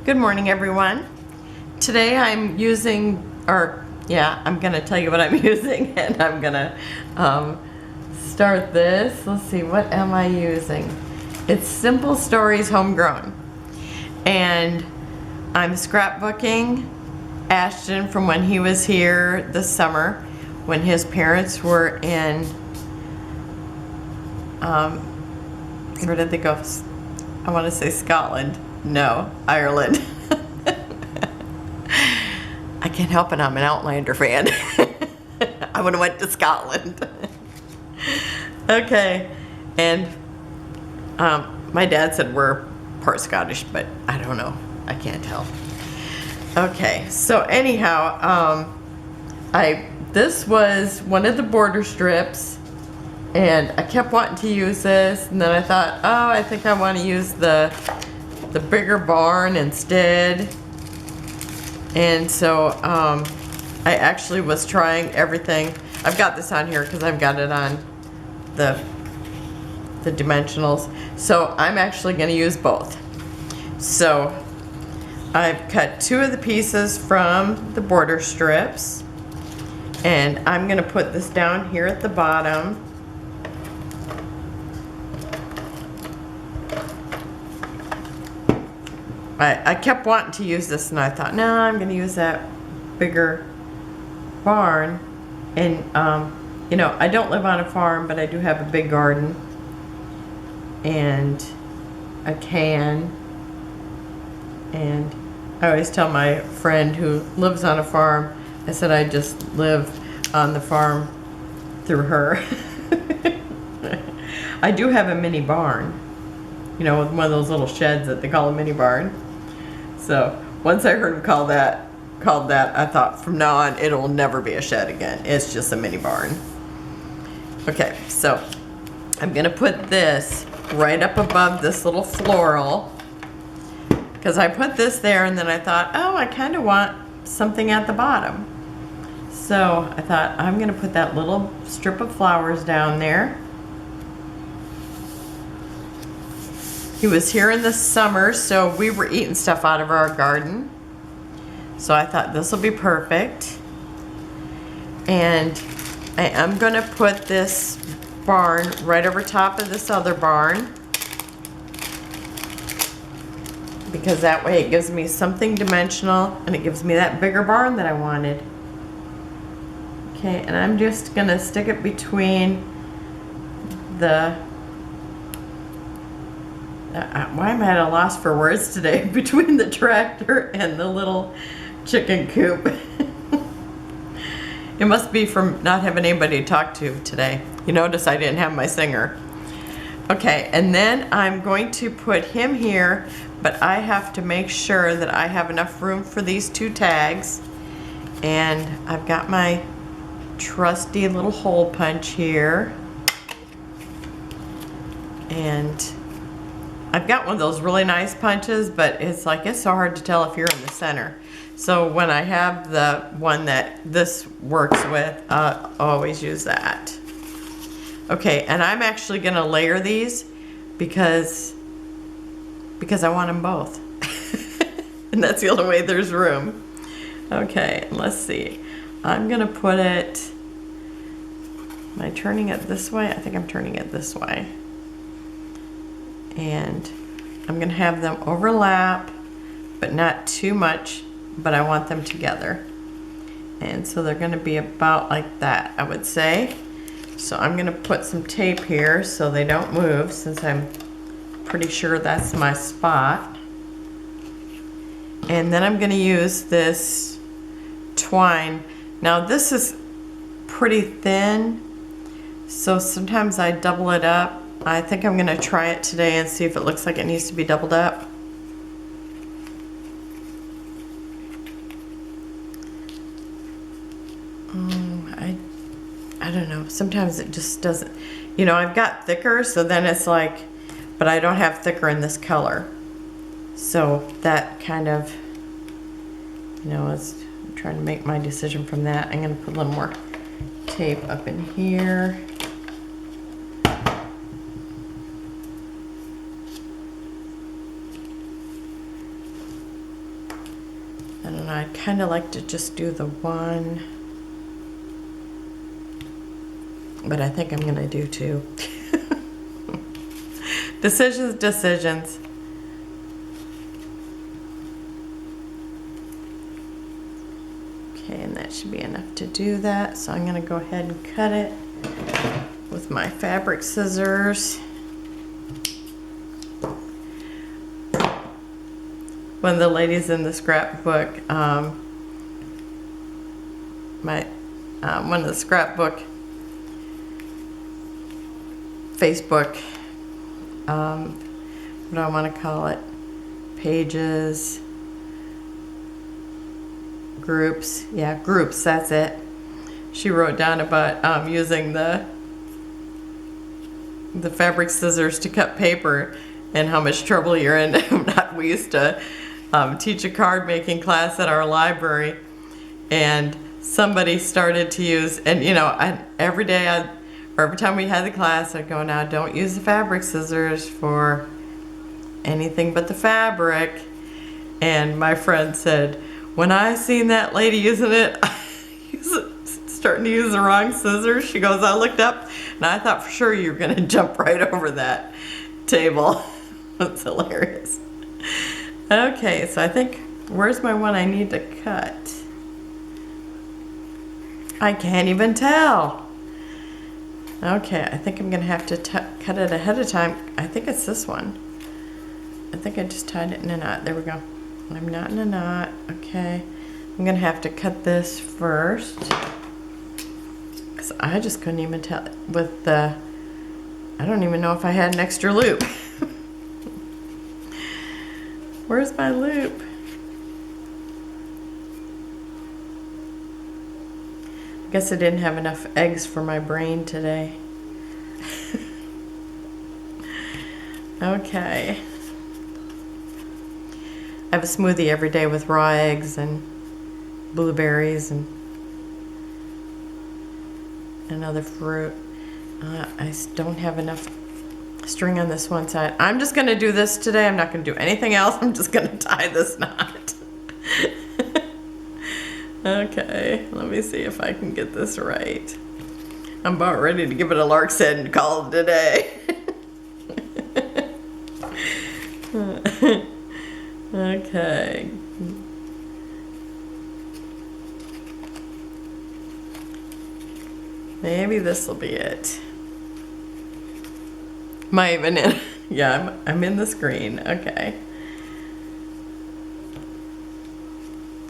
Good morning, everyone. Today I'm using, I'm gonna tell you what I'm using, and I'm gonna start this. Let's see, what am I using? It's Simple Stories Homegrown. And I'm scrapbooking Ashton from when he was here this summer, when his parents were in, where did they go? I want to say Scotland. No, Ireland. I can't help it, I'm an Outlander fan. I would have went to Scotland. Okay, and my dad said we're part Scottish, but I don't know. I can't tell. Okay, so anyhow, this was one of the border strips, and I kept wanting to use this, and then I thought, oh, I think I want to use the bigger barn instead. And so I actually was trying everything. I've got this on here because I've got it on the dimensionals. So I'm actually going to use both. So I've cut two of the pieces from the border strips, and I'm going to put this down here at the bottom. I kept wanting to use this, and I thought, no, I'm going to use that bigger barn. And, you know, I don't live on a farm, but I do have a big garden and a can. And I always tell my friend who lives on a farm, I said I just live on the farm through her. I do have a mini barn, you know, with one of those little sheds that they call a mini barn. So once I heard him called that, I thought from now on it'll never be a shed again. It's just a mini barn. Okay, so I'm gonna put this right up above this little floral, because I put this there and then I thought, oh, I kind of want something at the bottom. So I thought I'm gonna put that little strip of flowers down there. He was here in the summer, so we were eating stuff out of our garden. So I thought this will be perfect. And I am gonna put this barn right over top of this other barn, because that way it gives me something dimensional and it gives me that bigger barn that I wanted. Okay, and I'm just gonna stick it between the why am I at a loss for words today? Between the tractor and the little chicken coop. It must be from not having anybody to talk to today. You notice I didn't have my singer. Okay, and then I'm going to put him here, but I have to make sure that I have enough room for these two tags. And I've got my trusty little hole punch here. And I've got one of those really nice punches, but it's so hard to tell if you're in the center. So when I have the one that this works with, I'll always use that. Okay, and I'm actually gonna layer these because I want them both. And that's the only way there's room. Okay, let's see. I'm gonna put it, am I turning it this way? I think I'm turning it this way. And I'm gonna have them overlap, but not too much, but I want them together. And so they're gonna be about like that, I would say. So I'm gonna put some tape here so they don't move, since I'm pretty sure that's my spot. And then I'm gonna use this twine. Now this is pretty thin, so sometimes I double it up. I think I'm gonna try it today and see if it looks like it needs to be doubled up. I don't know, sometimes it just doesn't, you know, I've got thicker, so then it's like, but I don't have thicker in this color. So that kind of, you know, I'm trying to make my decision from that. I'm gonna put a little more tape up in here. I don't know, I'd kind of like to just do the one, but I think I'm gonna do two. Decisions. Okay, and that should be enough to do that. So I'm gonna go ahead and cut it with my fabric scissors. One of the ladies in the scrapbook, one of the scrapbook Facebook, what do I want to call it? Pages, groups, yeah, groups, that's it. She wrote down about using the fabric scissors to cut paper and how much trouble you're in. We used to teach a card making class at our library, and somebody started to use, and you know, every time we had the class, I'd go, now don't use the fabric scissors for anything but the fabric. And my friend said, when I seen that lady using it, starting to use the wrong scissors, she goes, I looked up and I thought for sure you were gonna jump right over that table. That's hilarious. Okay, so I think, where's my one I need to cut? I can't even tell. Okay, I think I'm gonna have to cut it ahead of time. I think it's this one. I think I just tied it in a knot. There we go. I'm not in a knot. Okay, I'm gonna have to cut this first, because I just couldn't even tell with the, I don't even know if I had an extra loop. Where's my loop? I guess I didn't have enough eggs for my brain today. Okay. I have a smoothie every day with raw eggs and blueberries and other fruit. I don't have enough string on this one side. I'm just gonna do this today. I'm not gonna do anything else. I'm just gonna tie this knot. Okay, let me see if I can get this right. I'm about ready to give it a lark's head and call it a day. Okay. Maybe this will be it. Am I even in? Yeah, I'm in the screen. Okay.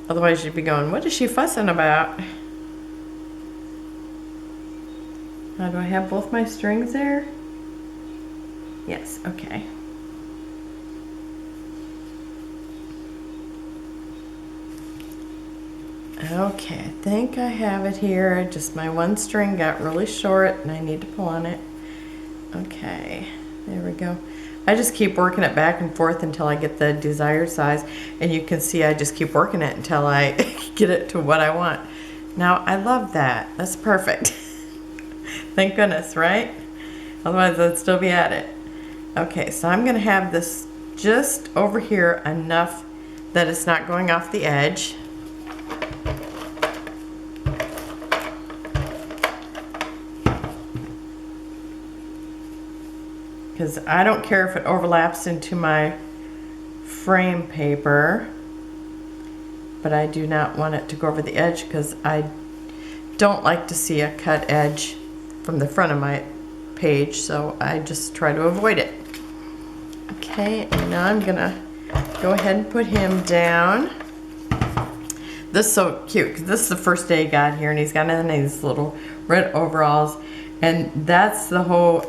Otherwise you'd be going, what is she fussing about? Now, do I have both my strings there? Yes, okay. Okay, I think I have it here. Just my one string got really short and I need to pull on it. Okay, there we go. I just keep working it back and forth until I get the desired size, and you can see I just keep working it until I get it to what I want. Now I love that. That's perfect. Thank goodness, right? Otherwise I'd still be at it. Okay, so I'm gonna have this just over here enough that it's not going off the edge. Because I don't care if it overlaps into my frame paper, but I do not want it to go over the edge because I don't like to see a cut edge from the front of my page, so I just try to avoid it. Okay, and now I'm gonna go ahead and put him down. This is so cute because this is the first day he got here, and he's got in these little red overalls, and that's the whole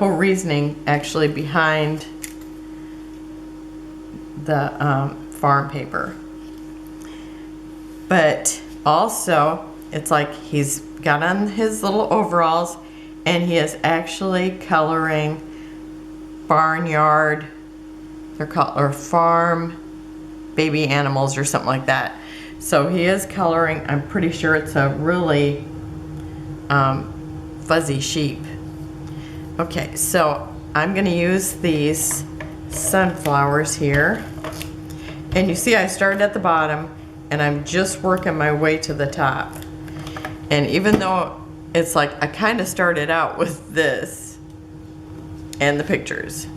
reasoning actually behind the farm paper. But also, it's like he's got on his little overalls and he is actually coloring barnyard, they're called, or farm baby animals or something like that. So he is coloring, I'm pretty sure it's a really fuzzy sheep. Okay, so I'm gonna use these sunflowers here, And you see I started at the bottom and I'm just working my way to the top. And even though it's like I kind of started out with this and the pictures,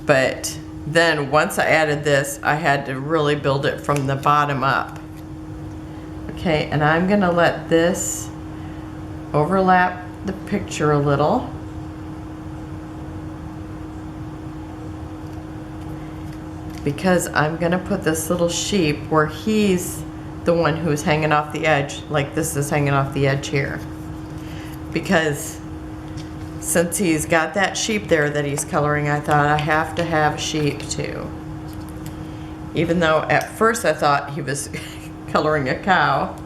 but then once I added this, I had to really build it from the bottom up. Okay, and I'm gonna let this overlap the picture a little. Because I'm gonna put this little sheep where he's the one who's hanging off the edge, like this is hanging off the edge here. Because since he's got that sheep there that he's coloring, I thought I have to have a sheep too. Even though at first I thought he was coloring a cow.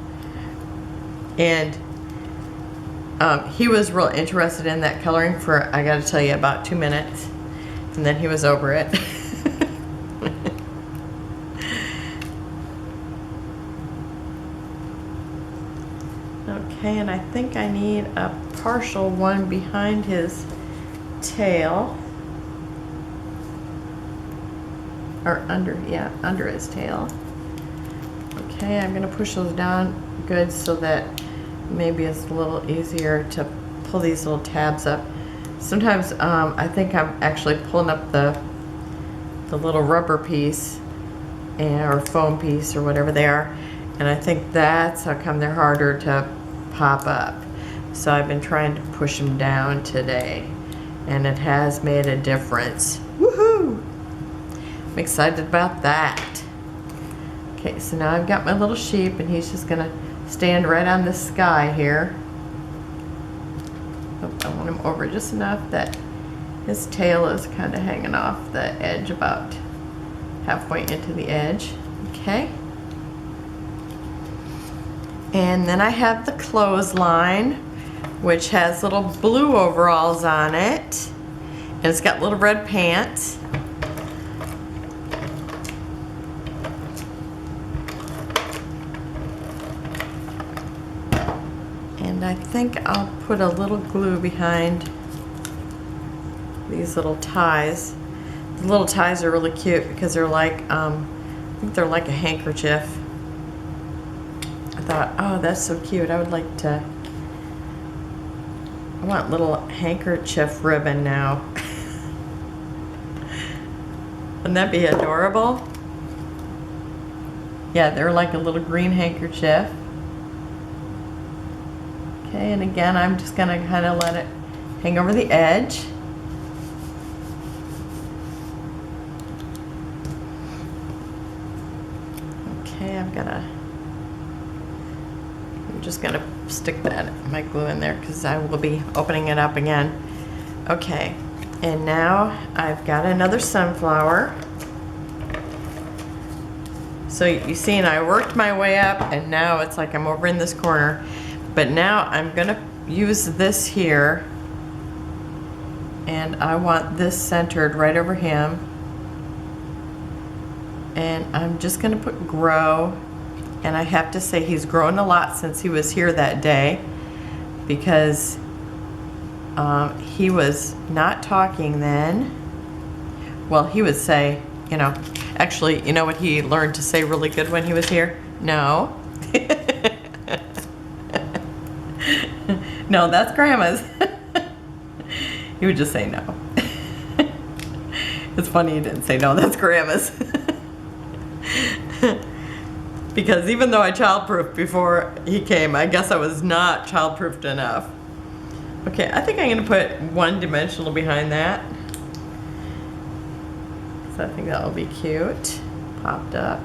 And he was real interested in that coloring for, I gotta tell you, about 2 minutes. And then he was over it. Okay, and I think I need a partial one behind his tail. Or under, yeah, under his tail. Okay, I'm gonna push those down good so that maybe it's a little easier to pull these little tabs up. Sometimes I think I'm actually pulling up the little rubber piece or foam piece or whatever they are, and I think that's how come they're harder to pop up. So I've been trying to push them down today, and it has made a difference. Woohoo! I'm excited about that. Okay, so now I've got my little sheep, and he's just gonna stand right on the sky here. Oh, I want him over just enough that his tail is kind of hanging off the edge, about halfway into the edge. Okay. And then I have the clothesline, which has little blue overalls on it. And it's got little red pants. And I think I'll put a little glue behind these little ties. The little ties are really cute because they're like, I think they're like a handkerchief. I thought, oh, that's so cute. I would like to, I want little handkerchief ribbon now. Wouldn't that be adorable? Yeah, they're like a little green handkerchief. Okay, and again, I'm just gonna kind of let it hang over the edge. Okay, I'm just gonna stick my glue in there because I will be opening it up again. Okay, and now I've got another sunflower. So you see, and I worked my way up, and now it's like I'm over in this corner. But now I'm gonna use this here, and I want this centered right over him. And I'm just gonna put grow, and I have to say he's grown a lot since he was here that day, because he was not talking then. Well, he would say, you know, actually, you know what he learned to say really good when he was here? No. No, that's Grandma's. He would just say no. It's funny he didn't say no, that's Grandma's. Because even though I childproofed before he came, I guess I was not childproofed enough. Okay, I think I'm gonna put one dimensional behind that. So I think that will be cute. Popped up.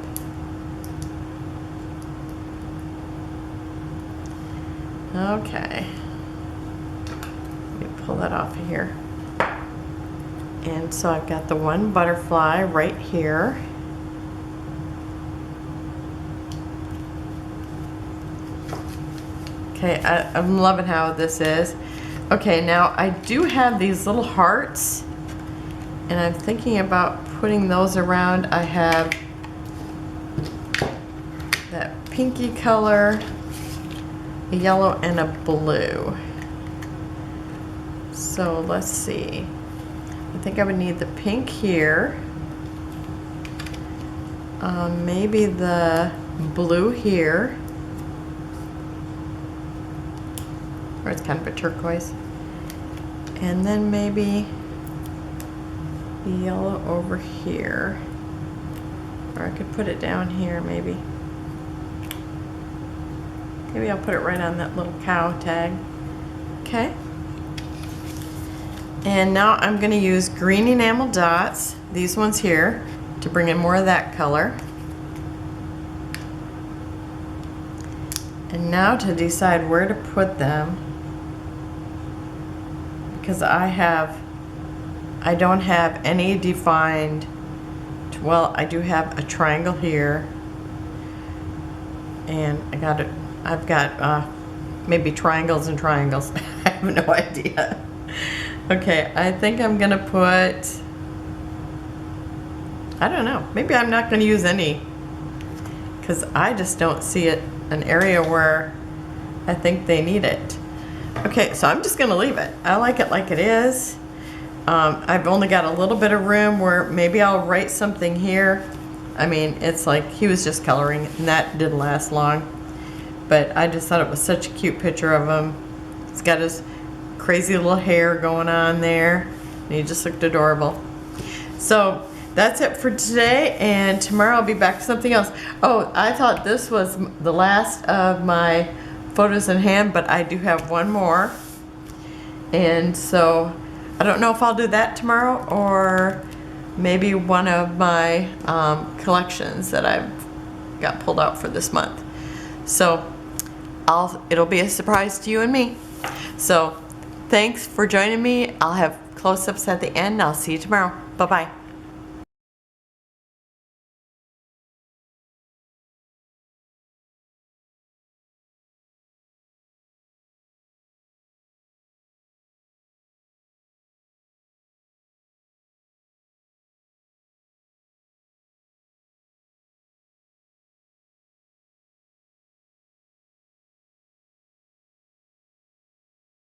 Okay. Let me pull that off of here. And so I've got the one butterfly right here. Okay, I'm loving how this is. Okay, now I do have these little hearts, and I'm thinking about putting those around. I have that pinky color, a yellow, and a blue. So let's see. I think I would need the pink here. maybe the blue here, or it's kind of a turquoise, and then maybe the yellow over here, or I could put it down here maybe. Maybe I'll put it right on that little cow tag. Okay. And now I'm going to use green enamel dots, these ones here, to bring in more of that color. And now to decide where to put them, because I don't have any defined, well, I do have a triangle here, and I've got maybe triangles and triangles. I have no idea. Okay, I think I'm gonna put, I don't know, maybe I'm not gonna use any, because I just don't see an area where I think they need it. Okay, so I'm just gonna leave it. I like it like it is. I've only got a little bit of room where maybe I'll write something here. I mean, it's like he was just coloring, and that didn't last long. But I just thought it was such a cute picture of him. He's got his crazy little hair going on there, and he just looked adorable. So that's it for today, and tomorrow I'll be back with something else. Oh, I thought this was the last of my photos in hand, but I do have one more. And so I don't know if I'll do that tomorrow, or maybe one of my collections that I've got pulled out for this month. So it'll be a surprise to you and me. So thanks for joining me. I'll have close-ups at the end. I'll see you tomorrow. Bye-bye.